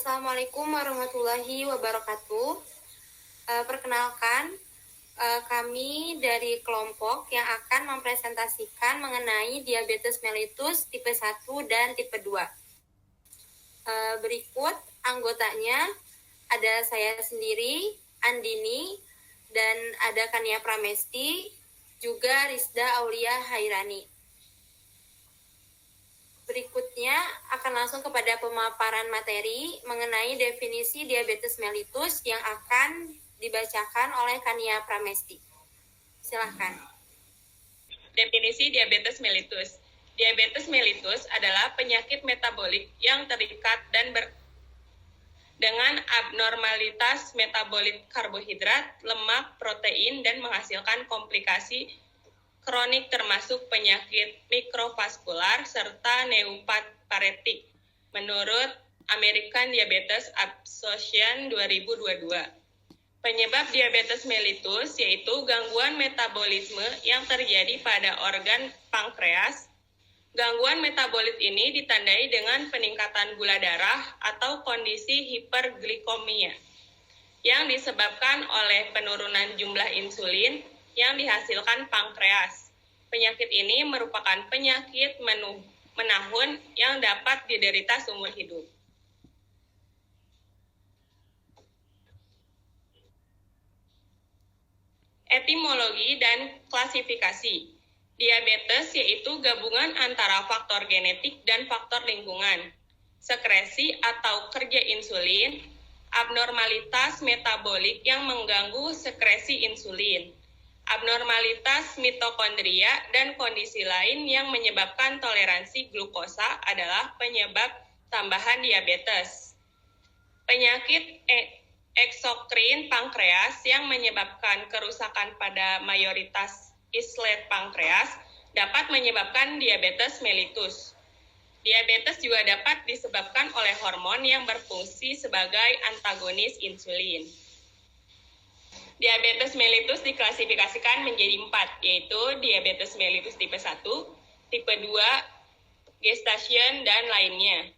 Assalamualaikum warahmatullahi wabarakatuh. Perkenalkan, kami dari kelompok yang akan mempresentasikan mengenai diabetes mellitus tipe 1 dan tipe 2. Berikut anggotanya, ada saya sendiri, Andini, dan ada Kania Pramesti, juga Rizda Aulia Hairani. Berikutnya akan langsung kepada pemaparan materi mengenai definisi diabetes mellitus yang akan dibacakan oleh Kania Pramesti. Silahkan. Definisi diabetes mellitus. Diabetes mellitus adalah penyakit metabolik yang terikat dan dengan abnormalitas metabolit karbohidrat, lemak, protein, dan menghasilkan komplikasi kronik termasuk penyakit mikrovaskular serta neuroparetik menurut American Diabetes Association 2022. Penyebab diabetes mellitus yaitu gangguan metabolisme yang terjadi pada organ pankreas. Gangguan metabolit ini ditandai dengan peningkatan gula darah atau kondisi hiperglikomia yang disebabkan oleh penurunan jumlah insulin yang dihasilkan pankreas. Penyakit ini merupakan penyakit menahun yang dapat diderita seumur hidup. Etimologi dan klasifikasi. Diabetes yaitu gabungan antara faktor genetik dan faktor lingkungan. Sekresi atau kerja insulin, abnormalitas metabolik yang mengganggu sekresi insulin, abnormalitas mitokondria, dan kondisi lain yang menyebabkan toleransi glukosa adalah penyebab tambahan diabetes. Penyakit eksokrin pankreas yang menyebabkan kerusakan pada mayoritas islet pankreas dapat menyebabkan diabetes mellitus. Diabetes juga dapat disebabkan oleh hormon yang berfungsi sebagai antagonis insulin. Diabetes mellitus diklasifikasikan menjadi 4, yaitu diabetes mellitus tipe 1, tipe 2, gestation, dan lainnya.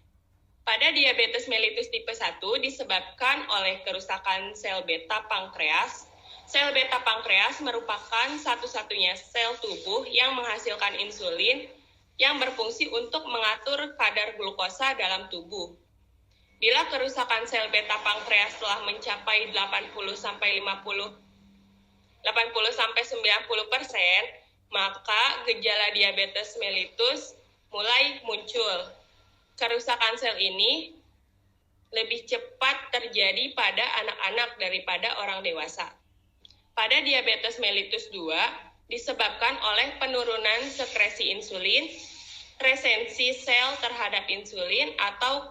Pada diabetes mellitus tipe 1 disebabkan oleh kerusakan sel beta pankreas. Sel beta pankreas merupakan satu-satunya sel tubuh yang menghasilkan insulin yang berfungsi untuk mengatur kadar glukosa dalam tubuh. Bila kerusakan sel beta pankreas telah mencapai 80-90%, maka gejala diabetes mellitus mulai muncul. Kerusakan sel ini lebih cepat terjadi pada anak-anak daripada orang dewasa. Pada diabetes mellitus 2 disebabkan oleh penurunan sekresi insulin, resensi sel terhadap insulin, atau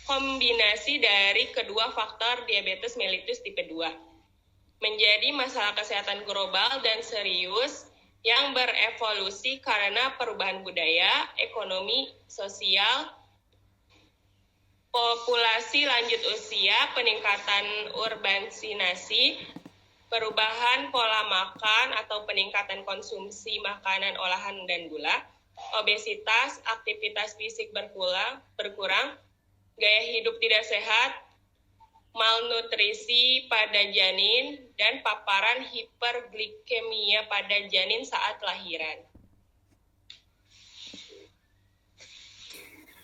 kombinasi dari kedua faktor diabetes mellitus tipe 2. Menjadi masalah kesehatan global dan serius yang berevolusi karena perubahan budaya, ekonomi, sosial, populasi lanjut usia, peningkatan urbanisasi, perubahan pola makan atau peningkatan konsumsi makanan olahan dan gula, obesitas, aktivitas fisik berkurang, gaya hidup tidak sehat, malnutrisi pada janin, dan paparan hiperglikemia pada janin saat lahiran.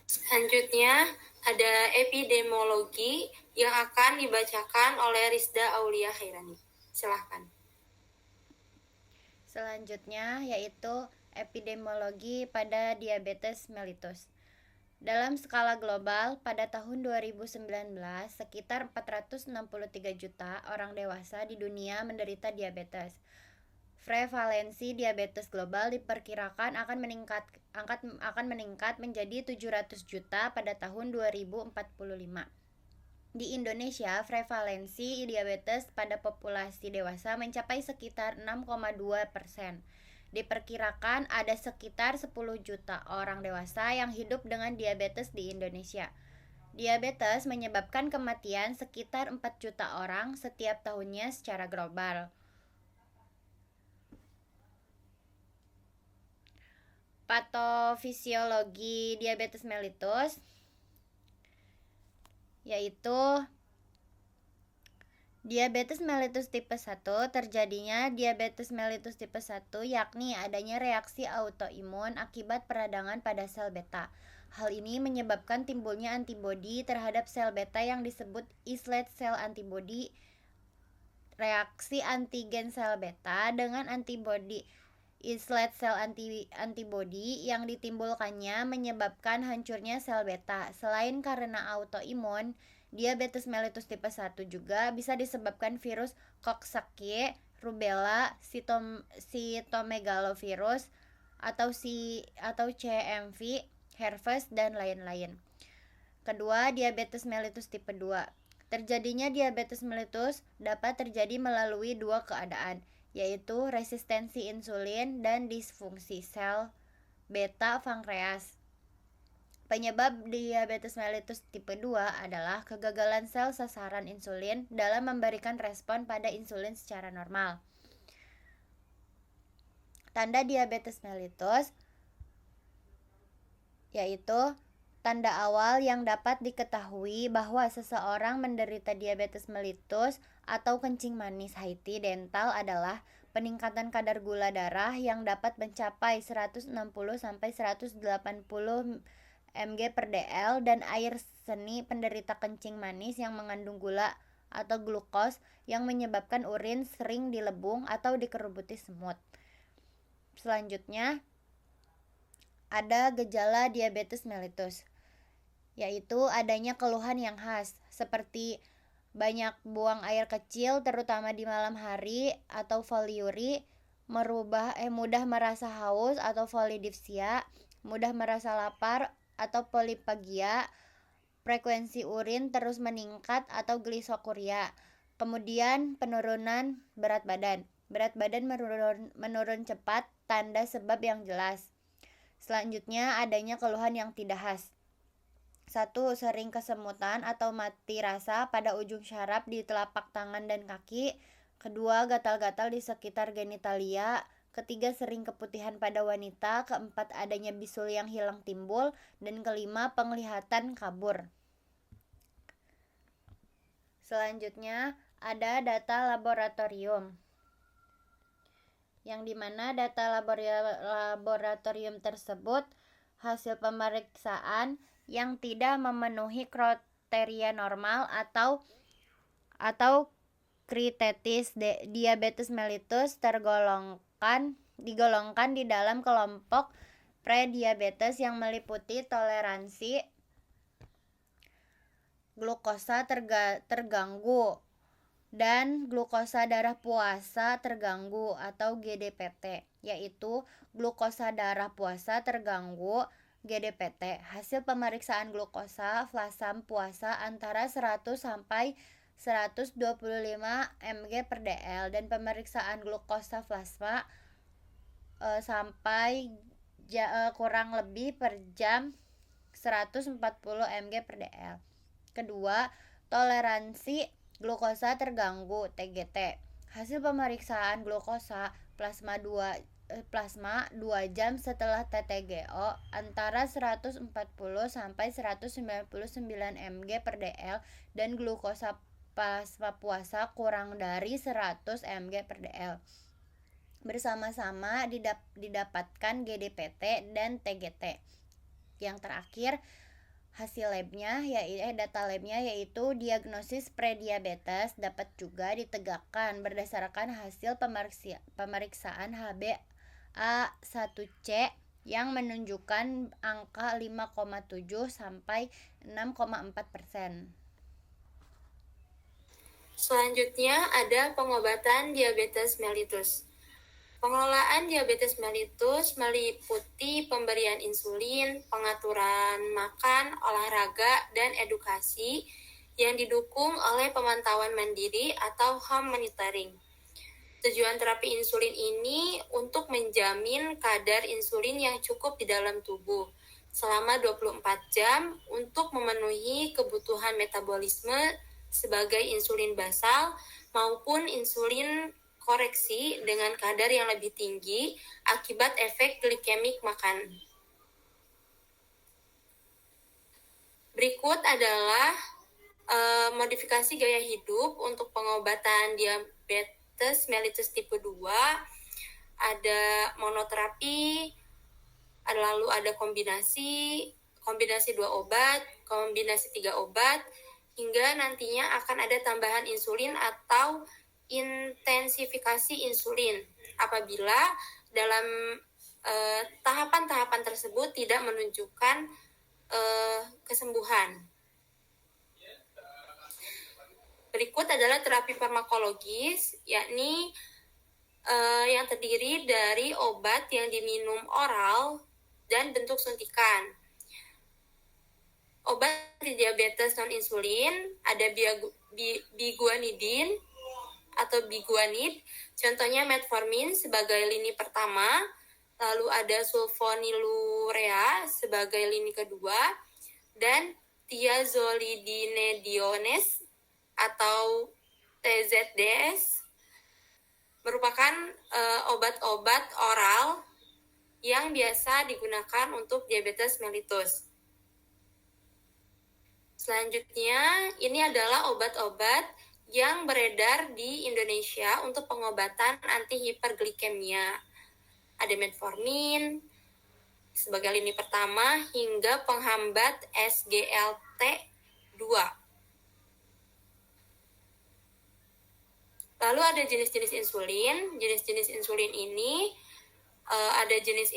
Selanjutnya ada epidemiologi yang akan dibacakan oleh Rizda Aulia Hairani. Silahkan. Selanjutnya yaitu epidemiologi pada diabetes mellitus. Dalam skala global, pada tahun 2019, sekitar 463 juta orang dewasa di dunia menderita diabetes. Prevalensi diabetes global diperkirakan akan meningkat menjadi 700 juta pada tahun 2045. Di Indonesia, prevalensi diabetes pada populasi dewasa mencapai sekitar 6,2%. Diperkirakan ada sekitar 10 juta orang dewasa yang hidup dengan diabetes di Indonesia. Diabetes menyebabkan kematian sekitar 4 juta orang setiap tahunnya secara global. Patofisiologi diabetes mellitus. yaitu diabetes mellitus tipe 1. Terjadinya diabetes mellitus tipe 1 yakni adanya reaksi autoimun akibat peradangan pada sel beta. Hal ini menyebabkan timbulnya antibodi terhadap sel beta yang disebut islet sel antibody. Reaksi antigen sel beta dengan antibodi islet sel antibody yang ditimbulkannya menyebabkan hancurnya sel beta. Selain karena autoimun, diabetes mellitus tipe 1 juga bisa disebabkan virus Coxsackie, rubella, cytomegalovirus atau CMV, herpes dan lain-lain. Kedua, diabetes mellitus tipe 2. Terjadinya diabetes mellitus dapat terjadi melalui dua keadaan, yaitu resistensi insulin dan disfungsi sel beta pankreas. Penyebab diabetes mellitus tipe 2 adalah kegagalan sel sasaran insulin dalam memberikan respon pada insulin secara normal. Tanda diabetes mellitus yaitu tanda awal yang dapat diketahui bahwa seseorang menderita diabetes mellitus atau kencing manis Haiti dental adalah peningkatan kadar gula darah yang dapat mencapai 160 sampai 180 mg per dl dan air seni penderita kencing manis yang mengandung gula atau glukos yang menyebabkan urin sering dilebung atau dikerubuti semut. Selanjutnya ada gejala diabetes mellitus, yaitu adanya keluhan yang khas seperti banyak buang air kecil terutama di malam hari atau foliuri, mudah merasa haus atau polidipsia, mudah merasa lapar atau poliphagia, frekuensi urin terus meningkat atau glisokuria. Kemudian penurunan berat badan. Berat badan menurun cepat, tanda sebab yang jelas. Selanjutnya adanya keluhan yang tidak khas. 1. Sering kesemutan atau mati rasa pada ujung syaraf di telapak tangan dan kaki. 2. Gatal-gatal di sekitar genitalia. 3. Sering keputihan pada wanita. 4. Adanya bisul yang hilang timbul. Dan 5. Penglihatan kabur. Selanjutnya ada data laboratorium, yang dimana data laboratorium tersebut hasil pemeriksaan yang tidak memenuhi kriteria normal atau kritetis diabetes mellitus digolongkan di dalam kelompok prediabetes yang meliputi toleransi glukosa terganggu dan glukosa darah puasa terganggu atau GDPT, yaitu glukosa darah puasa terganggu GDPT. Hasil pemeriksaan glukosa plasma puasa antara 100 sampai 125 mg per dl dan pemeriksaan glukosa plasma sampai kurang lebih per jam 140 mg per dl. Kedua, toleransi glukosa terganggu TGT. Hasil pemeriksaan glukosa plasma 2 jam setelah TTGO antara 140 sampai 199 mg per dl dan glukosa plasma puasa kurang dari 100 mg per dl. Bersama-sama didapatkan GDPT dan TGT. Yang terakhir hasil data labnya yaitu diagnosis prediabetes dapat juga ditegakkan berdasarkan hasil pemeriksaan HbA1c yang menunjukkan angka 5,7 sampai 6,4%. Selanjutnya ada pengobatan diabetes mellitus. Pengelolaan diabetes mellitus meliputi pemberian insulin, pengaturan makan, olahraga, dan edukasi yang didukung oleh pemantauan mandiri atau home monitoring. Tujuan terapi insulin ini untuk menjamin kadar insulin yang cukup di dalam tubuh selama 24 jam untuk memenuhi kebutuhan metabolisme sebagai insulin basal maupun insulin koreksi dengan kadar yang lebih tinggi akibat efek glikemik makan. Berikut adalah modifikasi gaya hidup untuk pengobatan diabetes mellitus tipe 2, ada monoterapi, lalu ada kombinasi 2 obat, kombinasi 3 obat, hingga nantinya akan ada tambahan insulin atau intensifikasi insulin apabila dalam tahapan-tahapan tersebut tidak menunjukkan kesembuhan. Berikut adalah terapi farmakologis, yakni yang terdiri dari obat yang diminum oral dan bentuk suntikan. Obat diabetes non-insulin ada biguanidin atau biguanid, contohnya metformin sebagai lini pertama, lalu ada sulfonylurea sebagai lini kedua, dan thiazolidinediones atau TZDs merupakan obat-obat oral yang biasa digunakan untuk diabetes mellitus. Selanjutnya, ini adalah obat-obat yang beredar di Indonesia untuk pengobatan antihiperglikemia. Ada metformin sebagai lini pertama hingga penghambat SGLT2. Lalu ada jenis-jenis insulin. Jenis-jenis insulin ini ada jenis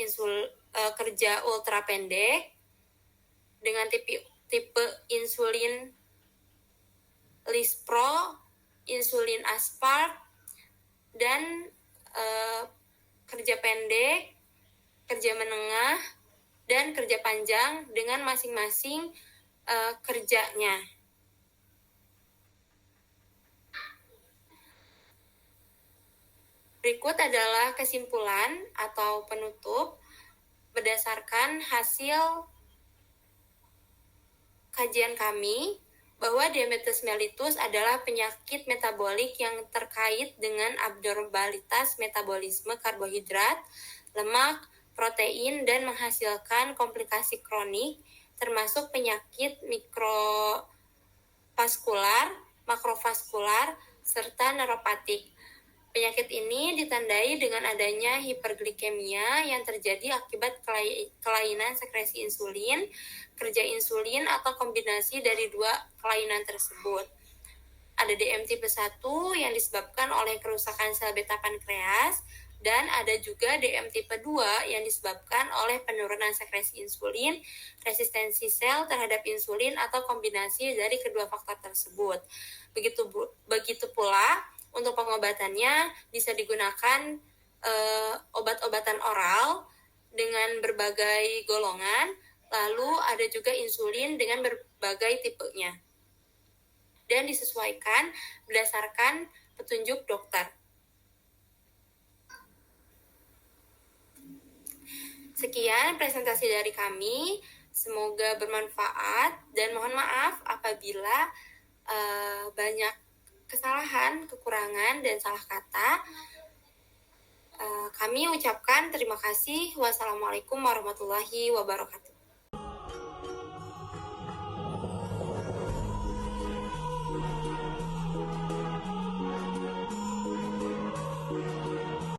kerja ultra pendek dengan tipe insulin Lispro, insulin aspart, dan kerja pendek, kerja menengah, dan kerja panjang dengan masing-masing kerjanya. Berikut adalah kesimpulan atau penutup berdasarkan hasil kajian kami bahwa diabetes mellitus adalah penyakit metabolik yang terkait dengan abnormalitas metabolisme karbohidrat, lemak, protein, dan menghasilkan komplikasi kronik termasuk penyakit mikrovaskular, makrovaskular, serta neuropatik. Penyakit ini ditandai dengan adanya hiperglikemia yang terjadi akibat kelainan sekresi insulin, kerja insulin, atau kombinasi dari dua kelainan tersebut. Ada DM tipe 1 yang disebabkan oleh kerusakan sel beta pankreas, dan ada juga DM tipe 2 yang disebabkan oleh penurunan sekresi insulin, resistensi sel terhadap insulin, atau kombinasi dari kedua faktor tersebut. Begitu pula untuk pengobatannya bisa digunakan obat-obatan oral dengan berbagai golongan, lalu ada juga insulin dengan berbagai tipenya, dan disesuaikan berdasarkan petunjuk dokter. Sekian presentasi dari kami, semoga bermanfaat, dan mohon maaf apabila banyak kesalahan, kekurangan, dan salah kata. Kami ucapkan terima kasih. Wassalamualaikum warahmatullahi wabarakatuh.